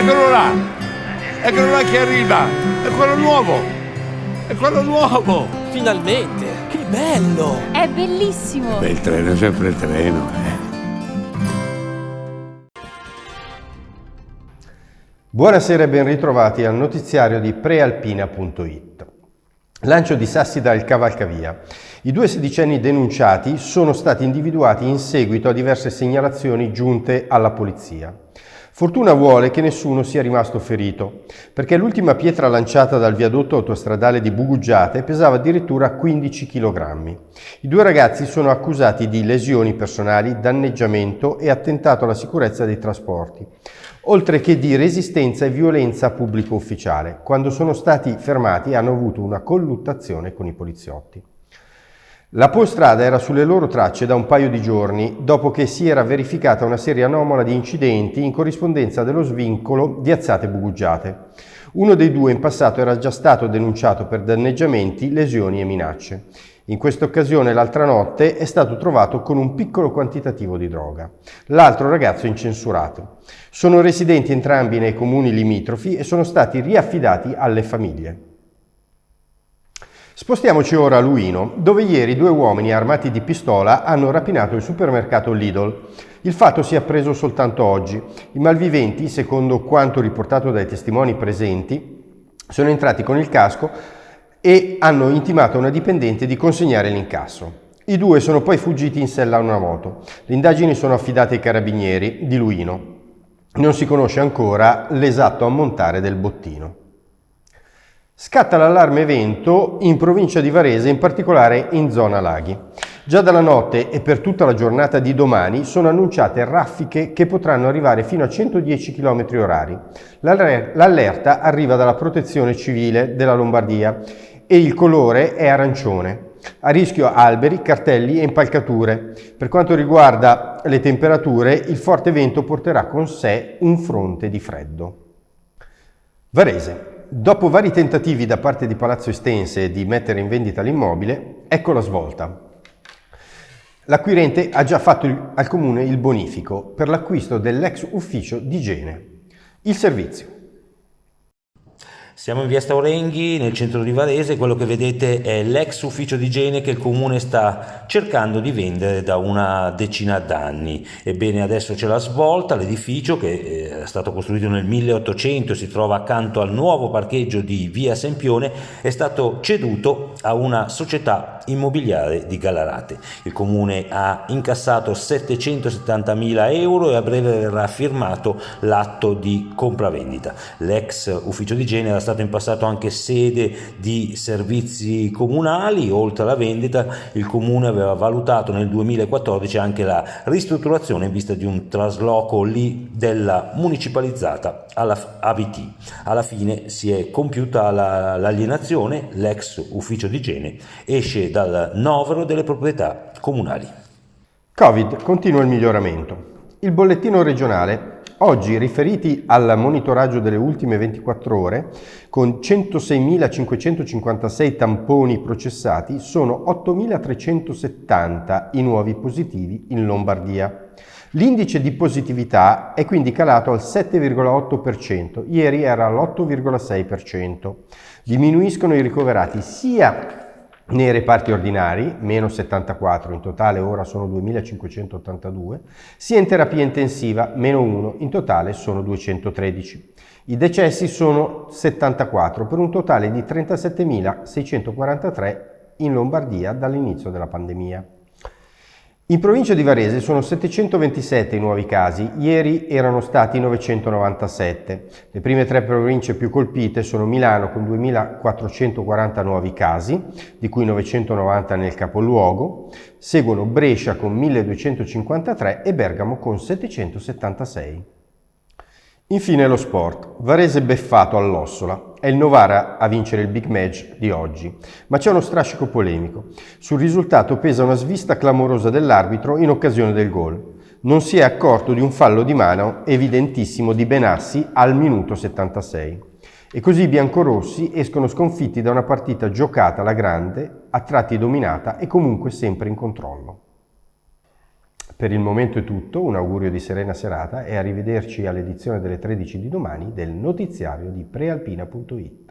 Eccolo là che arriva! È quello nuovo! È quello nuovo! Finalmente! Che bello! È bellissimo! Beh, il treno è sempre il treno, Buonasera e ben ritrovati al notiziario di prealpina.it. Lancio di sassi dal cavalcavia. I due sedicenni denunciati sono stati individuati in seguito a diverse segnalazioni giunte alla polizia. Fortuna vuole che nessuno sia rimasto ferito, perché l'ultima pietra lanciata dal viadotto autostradale di Buguggiate pesava addirittura 15 kg. I due ragazzi sono accusati di lesioni personali, danneggiamento e attentato alla sicurezza dei trasporti, oltre che di resistenza e violenza a pubblico ufficiale. Quando sono stati fermati hanno avuto una colluttazione con i poliziotti. La Polstrada era sulle loro tracce da un paio di giorni, dopo che si era verificata una serie anomala di incidenti in corrispondenza dello svincolo di Azzate Buguggiate. Uno dei due in passato era già stato denunciato per danneggiamenti, lesioni e minacce. In questa occasione, l'altra notte, è stato trovato con un piccolo quantitativo di droga. L'altro ragazzo è incensurato. Sono residenti entrambi nei comuni limitrofi e sono stati riaffidati alle famiglie. Spostiamoci ora a Luino, dove ieri due uomini armati di pistola hanno rapinato il supermercato Lidl. Il fatto si è appreso soltanto oggi. I malviventi, secondo quanto riportato dai testimoni presenti, sono entrati con il casco e hanno intimato a una dipendente di consegnare l'incasso. I due sono poi fuggiti in sella a una moto. Le indagini sono affidate ai carabinieri di Luino. Non si conosce ancora l'esatto ammontare del bottino. Scatta l'allarme vento in provincia di Varese, in particolare in zona laghi. Già dalla notte e per tutta la giornata di domani sono annunciate raffiche che potranno arrivare fino a 110 km/h. L'allerta arriva dalla Protezione Civile della Lombardia e il colore è arancione. A rischio alberi, cartelli e impalcature. Per quanto riguarda le temperature, il forte vento porterà con sé un fronte di freddo. Varese. Dopo vari tentativi da parte di Palazzo Estense di mettere in vendita l'immobile, ecco la svolta. L'acquirente ha già fatto al comune il bonifico per l'acquisto dell'ex ufficio di igiene. Il servizio. Siamo in via Staurenghi, nel centro di Varese. Quello che vedete è l'ex ufficio di igiene che il comune sta cercando di vendere da una decina d'anni. Ebbene, adesso c'è la svolta. L'edificio, che è stato costruito nel 1800 e si trova accanto al nuovo parcheggio di via Sempione, è stato ceduto a una società immobiliare di Gallarate. Il comune ha incassato 770.000 euro e a breve verrà firmato l'atto di compravendita. L'ex ufficio di igiene era stato in passato anche sede di servizi comunali. Oltre alla vendita, il comune aveva valutato nel 2014 anche la ristrutturazione in vista di un trasloco lì della municipalizzata alla ABT. Alla fine si è compiuta l'alienazione, l'ex ufficio di igiene esce dal novero delle proprietà comunali. Covid, continua il miglioramento. Il bollettino regionale. Oggi, riferiti al monitoraggio delle ultime 24 ore, con 106.556 tamponi processati, sono 8.370 i nuovi positivi in Lombardia. L'indice di positività è quindi calato al 7,8%, ieri era all'8,6%. Diminuiscono i ricoverati sia nei reparti ordinari, meno 74, in totale ora sono 2.582, sia in terapia intensiva, meno 1, in totale sono 213. I decessi sono 74, per un totale di 37.643 in Lombardia dall'inizio della pandemia. In provincia di Varese sono 727 i nuovi casi, ieri erano stati 997. Le prime tre province più colpite sono Milano con 2.440 nuovi casi, di cui 990 nel capoluogo, seguono Brescia con 1.253 e Bergamo con 776. Infine lo sport. Varese beffato all'Ossola. È il Novara a vincere il big match di oggi, ma c'è uno strascico polemico. Sul risultato pesa una svista clamorosa dell'arbitro in occasione del gol. Non si è accorto di un fallo di mano evidentissimo di Benassi al minuto 76. E così i biancorossi escono sconfitti da una partita giocata alla grande, a tratti dominata e comunque sempre in controllo. Per il momento è tutto, un augurio di serena serata e arrivederci all'edizione delle 13 di domani del notiziario di prealpina.it.